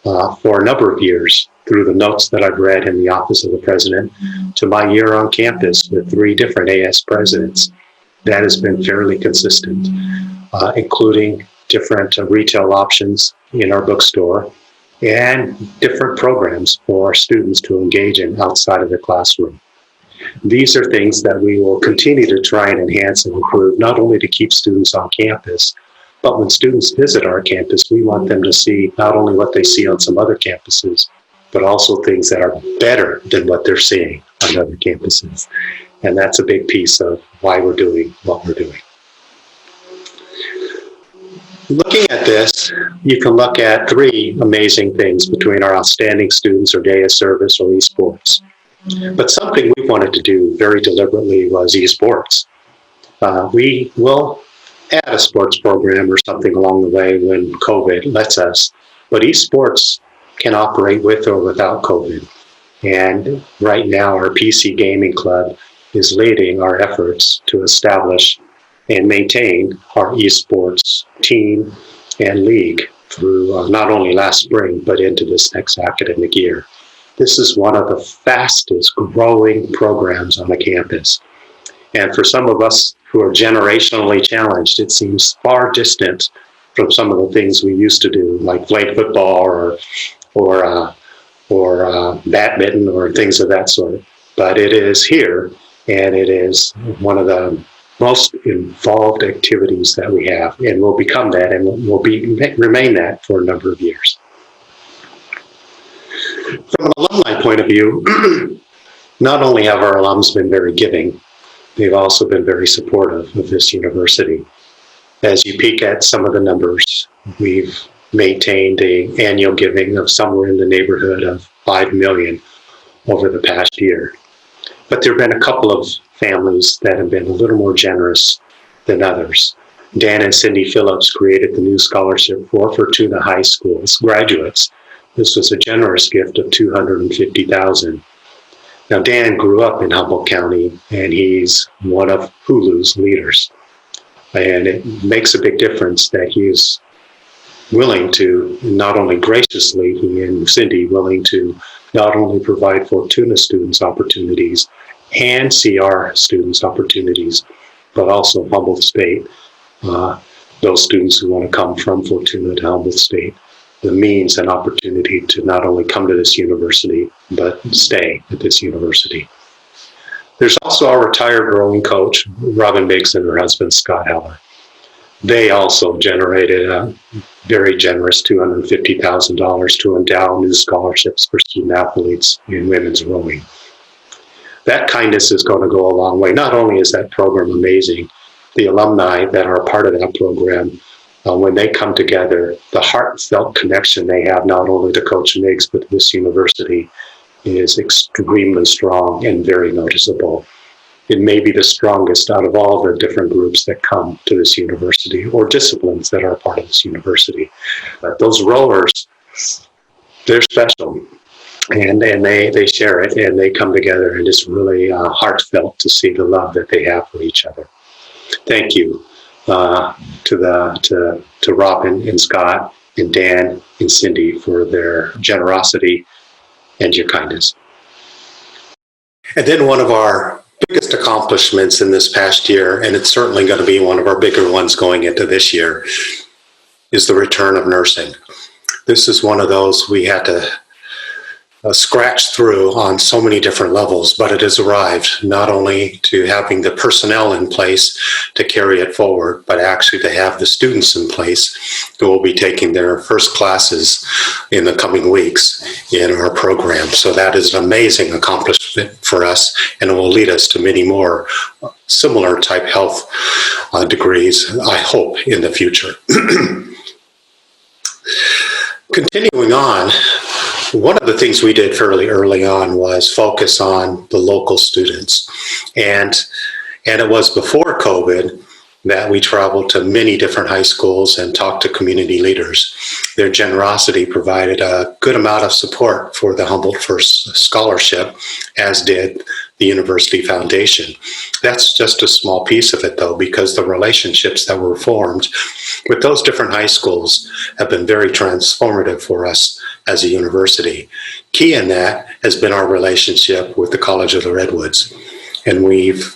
for a number of years, through the notes that I've read in the Office of the President to my year on campus with 3 different AS presidents. That has been fairly consistent, including different retail options in our bookstore and different programs for our students to engage in outside of the classroom. These are things that we will continue to try and enhance and improve, not only to keep students on campus, but when students visit our campus, we want them to see not only what they see on some other campuses, but also things that are better than what they're seeing on other campuses. And that's a big piece of why we're doing what we're doing. Looking at this, you can look at 3 amazing things between our outstanding students or day of service or esports. But something we wanted to do very deliberately was esports. We will add a sports program or something along the way when COVID lets us, but esports can operate with or without COVID. And right now, our PC Gaming Club is leading our efforts to establish and maintain our esports team and league through not only last spring, but into this next academic year. This is one of the fastest growing programs on the campus. And for some of us who are generationally challenged, it seems far distant from some of the things we used to do, like play football or badminton or things of that sort. But it is here, and it is one of the most involved activities that we have, and will become that, and remain that for a number of years. From an alumni point of view, not only have our alums been very giving, they've also been very supportive of this university. As you peek at some of the numbers, we've maintained an annual giving of somewhere in the neighborhood of $5 million over the past year. But there have been a couple of families that have been a little more generous than others. Dan and Cindy Phillips created the new scholarship for Fortuna High School's graduates. This was a generous gift of $250,000. Now, Dan grew up in Humboldt County, and he's one of Hulu's leaders. And it makes a big difference that he is willing to not only graciously, he and Cindy, willing to not only provide Fortuna students opportunities and CR students opportunities, but also Humboldt State, those students who want to come from Fortuna to Humboldt State, the means and opportunity to not only come to this university, but stay at this university. There's also our retired rowing coach, Robin Biggs, and her husband, Scott Heller. They also generated a very generous $250,000 to endow new scholarships for student athletes in women's rowing. That kindness is going to go a long way. Not only is that program amazing, the alumni that are part of that program, when they come together, the heartfelt connection they have not only to Coach Miggs, but to this university is extremely strong and very noticeable. It may be the strongest out of all the different groups that come to this university or disciplines that are part of this university. But those rowers, they're special, and they share it, and they come together, and it's really heartfelt to see the love that they have for each other. Thank you to Robin and Scott and Dan and Cindy for their generosity and your kindness. And then one of our biggest accomplishments in this past year, and it's certainly going to be one of our bigger ones going into this year, is the return of nursing. This is one of those we had to scratch through on so many different levels, but it has arrived, not only to having the personnel in place to carry it forward, but actually to have the students in place who will be taking their first classes in the coming weeks in our program. So that is an amazing accomplishment for us, and it will lead us to many more similar type health degrees, I hope, in the future. Continuing on, one of the things we did fairly early on was focus on the local students. And it was before COVID that we traveled to many different high schools and talked to community leaders. Their generosity provided a good amount of support for the Humboldt First Scholarship, as did the University Foundation. That's just a small piece of it, though, because the relationships that were formed with those different high schools have been very transformative for us as a university. Key in that has been our relationship with the College of the Redwoods, and we've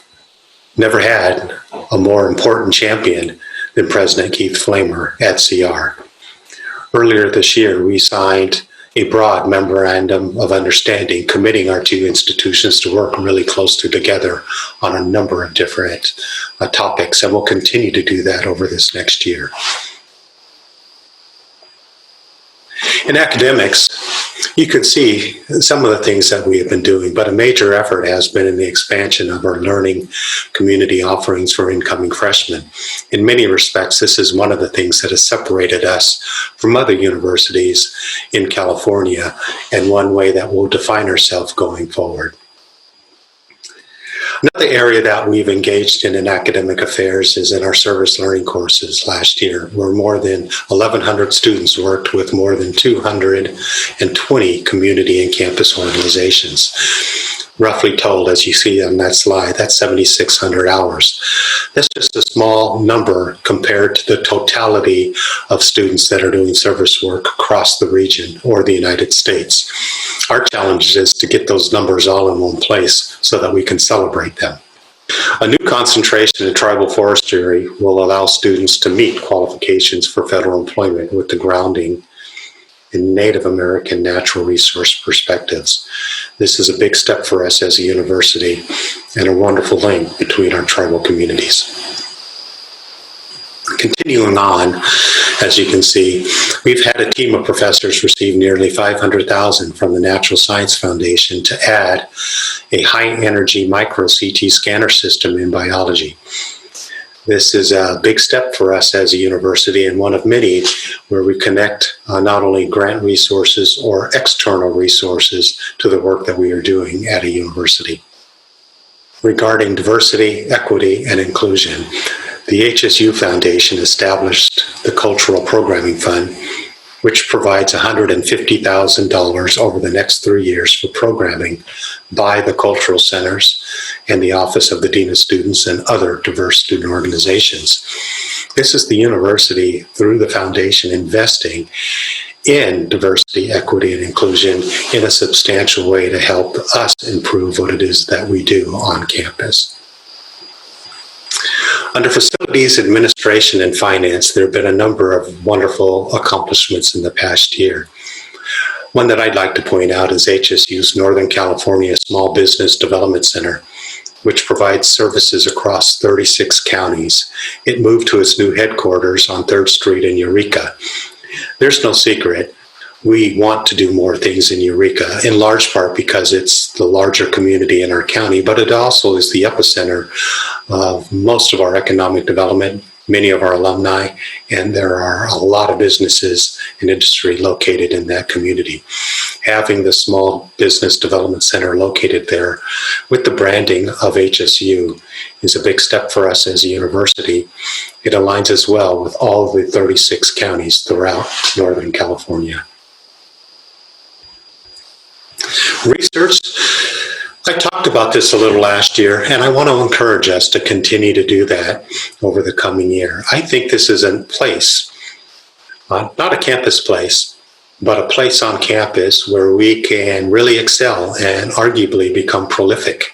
never had a more important champion than President Keith Flamer at CR. Earlier this year, we signed a broad memorandum of understanding committing our two institutions to work really closely together on a number of different topics, and we'll continue to do that over this next year. In academics, you can see some of the things that we have been doing, but a major effort has been in the expansion of our learning community offerings for incoming freshmen. In many respects, this is one of the things that has separated us from other universities in California, and one way that we'll define ourselves going forward. Another area that we've engaged in academic affairs is in our service learning courses last year, where more than 1,100 students worked with more than 220 community and campus organizations. Roughly told, as you see on that slide, that's 7,600 hours. That's just a small number compared to the totality of students that are doing service work across the region or the United States. Our challenge is to get those numbers all in one place so that we can celebrate them. A new concentration in tribal forestry will allow students to meet qualifications for federal employment with the grounding and Native American natural resource perspectives. This is a big step for us as a university and a wonderful link between our tribal communities. Continuing on, as you can see, we've had a team of professors receive nearly $500,000 from the Natural Science Foundation to add a high-energy micro-CT scanner system in biology. This is a big step for us as a university and one of many where we connect not only grant resources or external resources to the work that we are doing at a university. Regarding diversity, equity, and inclusion, the HSU Foundation established the Cultural Programming Fund, which provides $150,000 over the next 3 years for programming by the cultural centers and the Office of the Dean of Students and other diverse student organizations. This is the university, through the foundation, investing in diversity, equity, and inclusion in a substantial way to help us improve what it is that we do on campus. Under facilities, administration, and finance, there have been a number of wonderful accomplishments in the past year. One that I'd like to point out is HSU's Northern California Small Business Development Center, which provides services across 36 counties. It moved to its new headquarters on 3rd Street in Eureka. There's no secret. We want to do more things in Eureka, in large part because it's the larger community in our county, but it also is the epicenter of most of our economic development, many of our alumni, and there are a lot of businesses and industry located in that community. Having the Small Business Development Center located there with the branding of HSU is a big step for us as a university. It aligns as well with all of the 36 counties throughout Northern California. Research, I talked about this a little last year, and I want to encourage us to continue to do that over the coming year. I think this is a place, not a campus place, but a place on campus where we can really excel and arguably become prolific.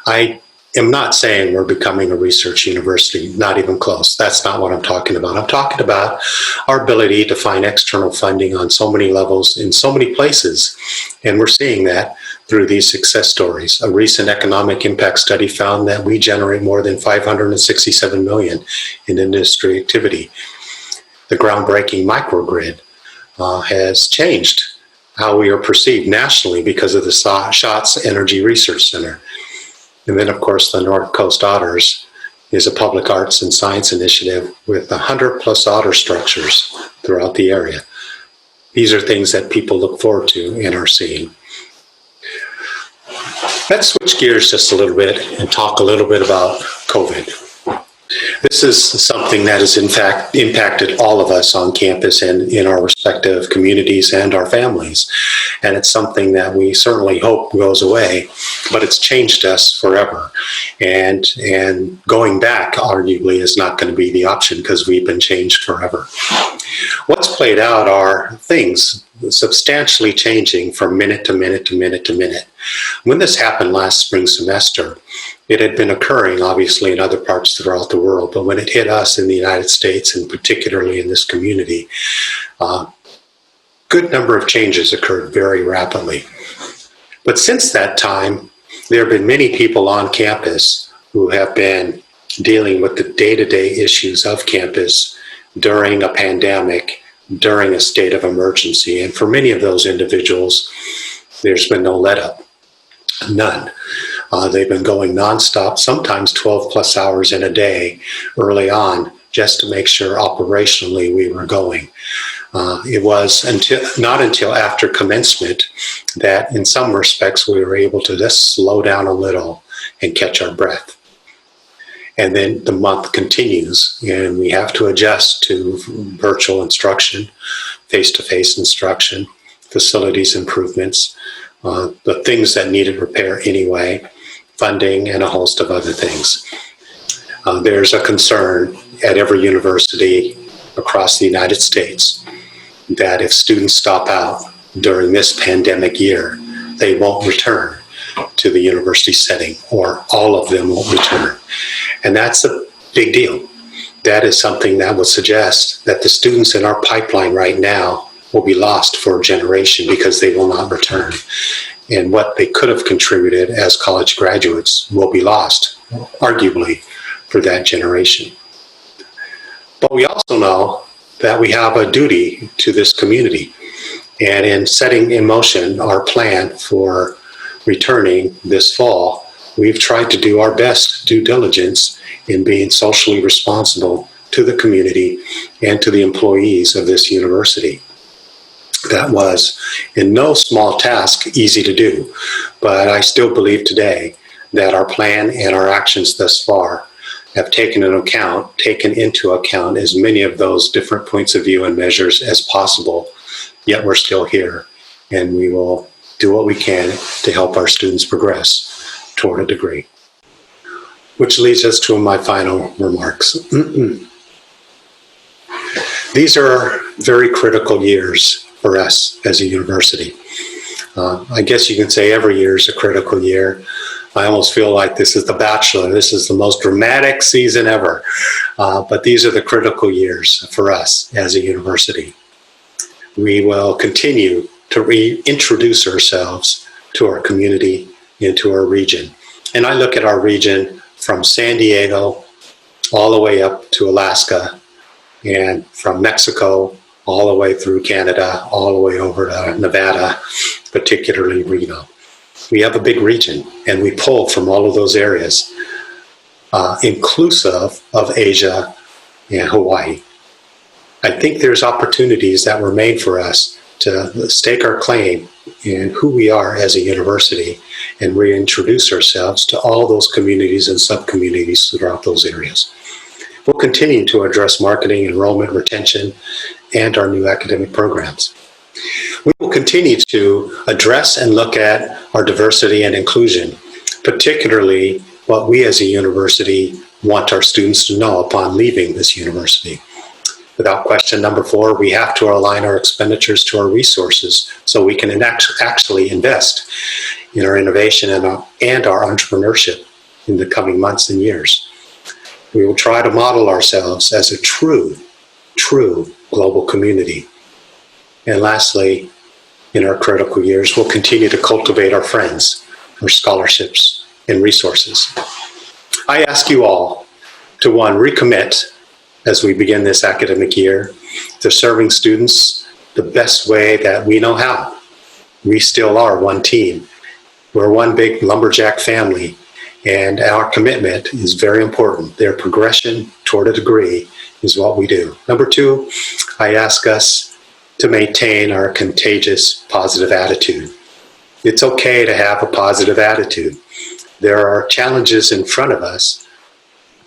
I am not saying we're becoming a research university, not even close. That's not what I'm talking about. I'm talking about our ability to find external funding on so many levels in so many places, and we're seeing that through these success stories. A recent economic impact study found that we generate more than $567 million in industry activity. The groundbreaking microgrid has changed how we are perceived nationally because of the SHOTS Energy Research Center. And then, of course, the North Coast Otters is a public arts and science initiative with 100+ otter structures throughout the area. These are things that people look forward to and are seeing. Let's switch gears just a little bit and talk a little bit about COVID. This is something that has in fact impacted all of us on campus and in our respective communities and our families. And it's something that we certainly hope goes away, but it's changed us forever. And going back arguably is not going to be the option because we've been changed forever. What's played out are things substantially changing from minute to minute to minute to minute. When this happened last spring semester, it had been occurring obviously in other parts throughout the world, but when it hit us in the United States and particularly in this community, a good number of changes occurred very rapidly. But since that time, there have been many people on campus who have been dealing with the day-to-day issues of campus during a pandemic, during a state of emergency. And for many of those individuals, there's been no let-up, none. They've been going nonstop, sometimes 12+ hours in a day early on, just to make sure operationally we were going. It was not until after commencement that in some respects we were able to just slow down a little and catch our breath. And then the month continues and we have to adjust to virtual instruction, face-to-face instruction, facilities improvements, the things that needed repair anyway, funding, and a host of other things. There's a concern at every university across the United States that if students stop out during this pandemic year, they won't return to the university setting, or all of them won't return. And that's a big deal. That is something that would suggest that the students in our pipeline right now will be lost for a generation because they will not return. And what they could have contributed as college graduates will be lost, arguably, for that generation. But we also know that we have a duty to this community. And in setting in motion our plan for returning this fall, we've tried to do our best due diligence in being socially responsible to the community and to the employees of this university. That was, in no small task, easy to do, but I still believe today that our plan and our actions thus far have taken into account as many of those different points of view and measures as possible, yet we're still here, and we will do what we can to help our students progress toward a degree. Which leads us to my final remarks. These are very critical years for us as a university. I guess you can say every year is a critical year. I almost feel like this is The Bachelor. This is the most dramatic season ever. But these are the critical years for us as a university. We will continue to reintroduce ourselves to our community and to our region. And I look at our region from San Diego all the way up to Alaska, and from Mexico all the way through Canada, all the way over to Nevada, particularly Reno. We have a big region, and we pull from all of those areas, inclusive of Asia and Hawaii. I think there's opportunities that were made for us to stake our claim in who we are as a university and reintroduce ourselves to all those communities and sub-communities throughout those areas. We'll continue to address marketing, enrollment, retention, and our new academic programs. We will continue to address and look at our diversity and inclusion, particularly what we as a university want our students to know upon leaving this university. Without question, number 4, we have to align our expenditures to our resources so we can actually invest in our innovation and our entrepreneurship in the coming months and years. We will try to model ourselves as a true global community. And lastly, in our critical years, we'll continue to cultivate our friends, our scholarships, and resources. I ask you all to, 1, recommit as we begin this academic year to serving students the best way that we know how. We still are one team. We're one big lumberjack family, and our commitment is very important. Their progression toward a degree is what we do. Number 2, I ask us to maintain our contagious positive attitude. It's okay to have a positive attitude. There are challenges in front of us,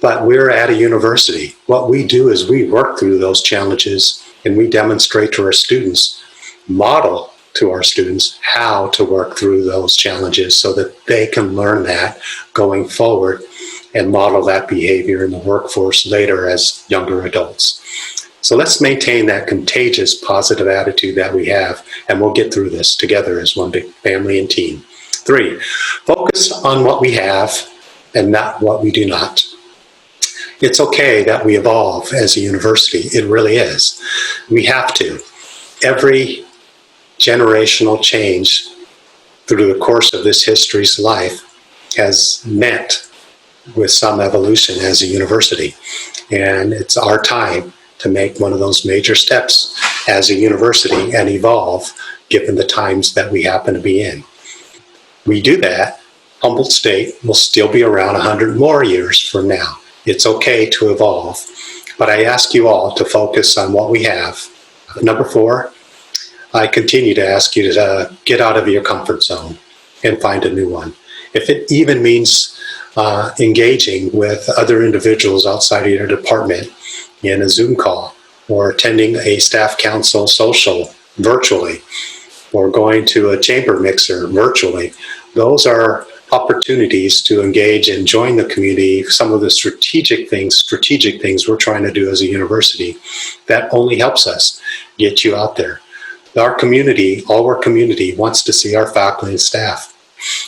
but we're at a university. What we do is we work through those challenges and we demonstrate to our students, model to our students how to work through those challenges so that they can learn that going forward and model that behavior in the workforce later as younger adults. So let's maintain that contagious positive attitude that we have, and we'll get through this together as one big family and team. 3, focus on what we have and not what we do not. It's okay that we evolve as a university. It really is. We have to. Every generational change through the course of this history's life has met with some evolution as a university. And it's our time to make one of those major steps as a university and evolve given the times that we happen to be in. We do that, Humboldt State will still be around 100 more years from now. It's okay to evolve, but I ask you all to focus on what we have. Number 4, I continue to ask you to get out of your comfort zone and find a new one. If it even means engaging with other individuals outside of your department in a Zoom call, or attending a staff council social virtually, or going to a chamber mixer virtually, those are opportunities to engage and join the community. Some of the strategic things we're trying to do as a university, that only helps us get you out there. Our community wants to see our faculty and staff.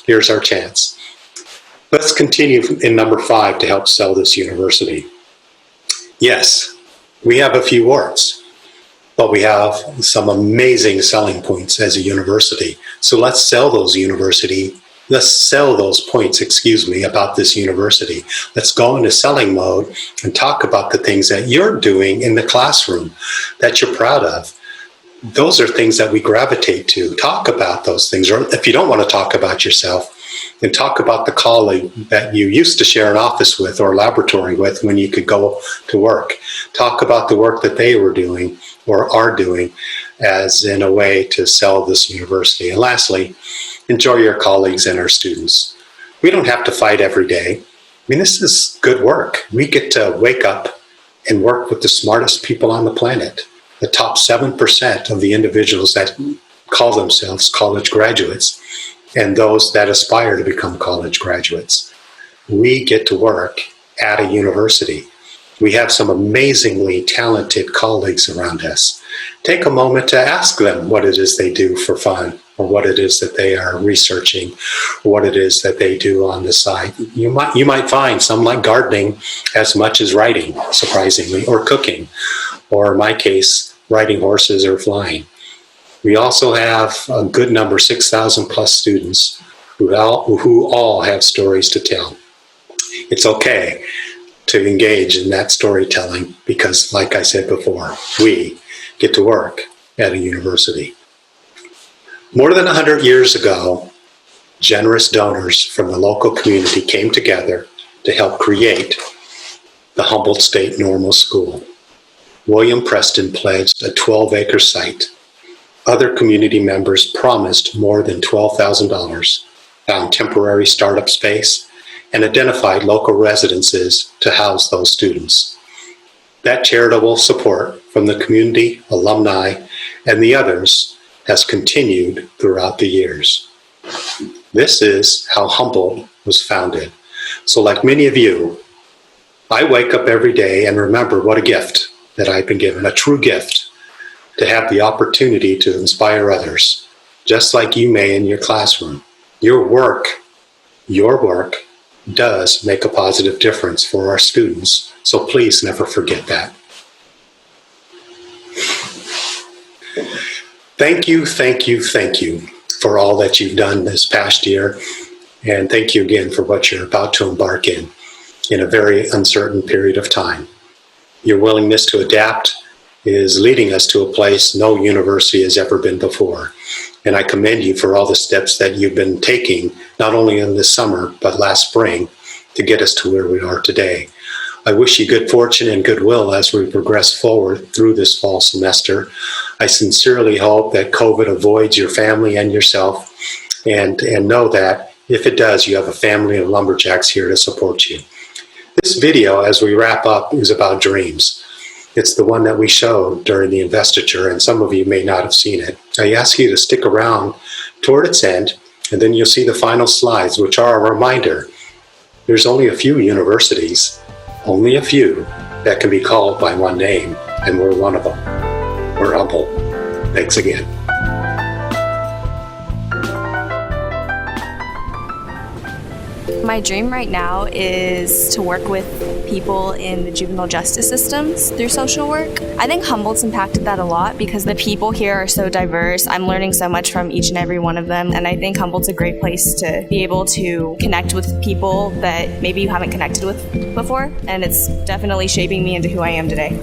Here's our chance. Let's continue in number 5 to help sell this university. Yes, we have a few warts. But we have some amazing selling points as a university. So let's sell those points, about this university. Let's go into selling mode and talk about the things that you're doing in the classroom that you're proud of. Those are things that we gravitate to. Talk about those things. Or if you don't want to talk about yourself, then talk about the colleague that you used to share an office with or laboratory with when you could go to work. Talk about the work that they were doing or are doing as in a way to sell this university. And lastly, enjoy your colleagues and our students. We don't have to fight every day. This is good work. We get to wake up and work with the smartest people on the planet. The top 7% of the individuals that call themselves college graduates and those that aspire to become college graduates. We get to work at a university. We have some amazingly talented colleagues around us. Take a moment to ask them what it is they do for fun, or what it is that they are researching, or what it is that they do on the side. You might find some like gardening as much as writing, surprisingly, or cooking, or in my case, riding horses or flying. We also have a good number, 6,000 plus students who all have stories to tell. It's okay to engage in that storytelling because, like I said before, we get to work at a university. More than 100 years ago, generous donors from the local community came together to help create the Humboldt State Normal School. William Preston pledged a 12-acre site. Other community members promised more than $12,000, found temporary startup space, and identified local residences to house those students. That charitable support from the community, alumni, and the others has continued throughout the years. This is how Humboldt was founded. So like many of you, I wake up every day and remember what a gift that I've been given, a true gift, to have the opportunity to inspire others, just like you may in your classroom. Your work does make a positive difference for our students, so please never forget that. Thank you for all that you've done this past year, and thank you again for what you're about to embark in a very uncertain period of time. Your willingness to adapt is leading us to a place no university has ever been before. And I commend you for all the steps that you've been taking, not only in this summer, but last spring, to get us to where we are today. I wish you good fortune and goodwill as we progress forward through this fall semester. I sincerely hope that COVID avoids your family and yourself, and know that if it does, you have a family of lumberjacks here to support you. This video, as we wrap up, is about dreams. It's the one that we showed during the investiture, and some of you may not have seen it. I ask you to stick around toward its end, and then you'll see the final slides, which are a reminder. There's only a few universities, only a few, that can be called by one name, and we're one of them. We're Humboldt. Thanks again. My dream right now is to work with people in the juvenile justice systems through social work. I think Humboldt's impacted that a lot because the people here are so diverse. I'm learning so much from each and every one of them, and I think Humboldt's a great place to be able to connect with people that maybe you haven't connected with before, and it's definitely shaping me into who I am today.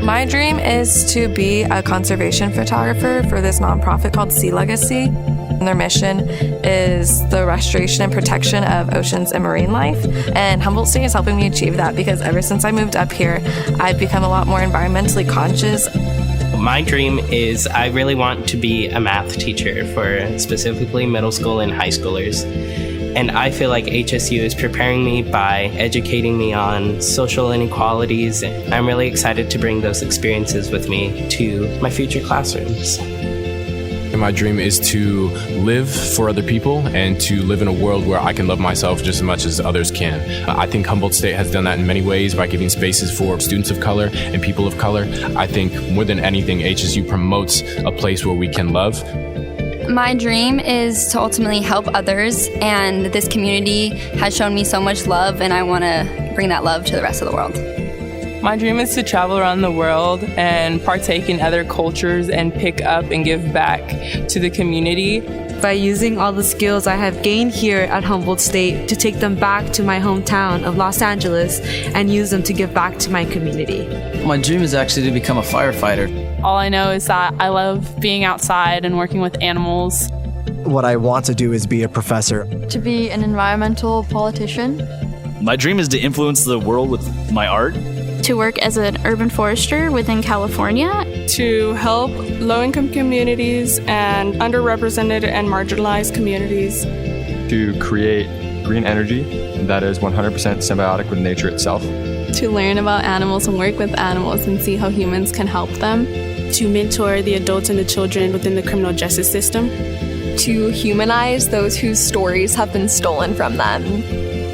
My dream is to be a conservation photographer for this nonprofit called Sea Legacy. And their mission is the restoration and protection of oceans and marine life. And Humboldt State is helping me achieve that because ever since I moved up here, I've become a lot more environmentally conscious. My dream is I really want to be a math teacher for specifically middle school and high schoolers. And I feel like HSU is preparing me by educating me on social inequalities. And I'm really excited to bring those experiences with me to my future classrooms. And my dream is to live for other people and to live in a world where I can love myself just as much as others can. I think Humboldt State has done that in many ways by giving spaces for students of color and people of color. I think more than anything, HSU promotes a place where we can love. My dream is to ultimately help others, and this community has shown me so much love, and I want to bring that love to the rest of the world. My dream is to travel around the world and partake in other cultures and pick up and give back to the community. By using all the skills I have gained here at Humboldt State to take them back to my hometown of Los Angeles and use them to give back to my community. My dream is actually to become a firefighter. All I know is that I love being outside and working with animals. What I want to do is be a professor. To be an environmental politician. My dream is to influence the world with my art. To work as an urban forester within California. To help low-income communities and underrepresented and marginalized communities. To create green energy that is 100% symbiotic with nature itself. To learn about animals and work with animals and see how humans can help them. To mentor the adults and the children within the criminal justice system. To humanize those whose stories have been stolen from them.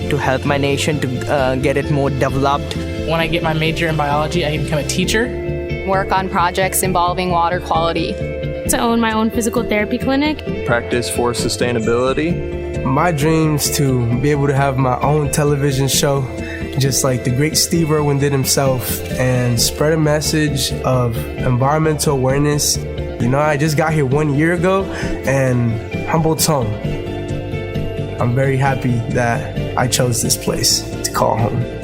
To help my nation to get it more developed. When I get my major in biology, I can become a teacher. Work on projects involving water quality. To own my own physical therapy clinic. Practice for sustainability. My dream's to be able to have my own television show, just like the great Steve Irwin did himself, and spread a message of environmental awareness. You know, I just got here 1 year ago, and Humboldt's home. I'm very happy that I chose this place to call home.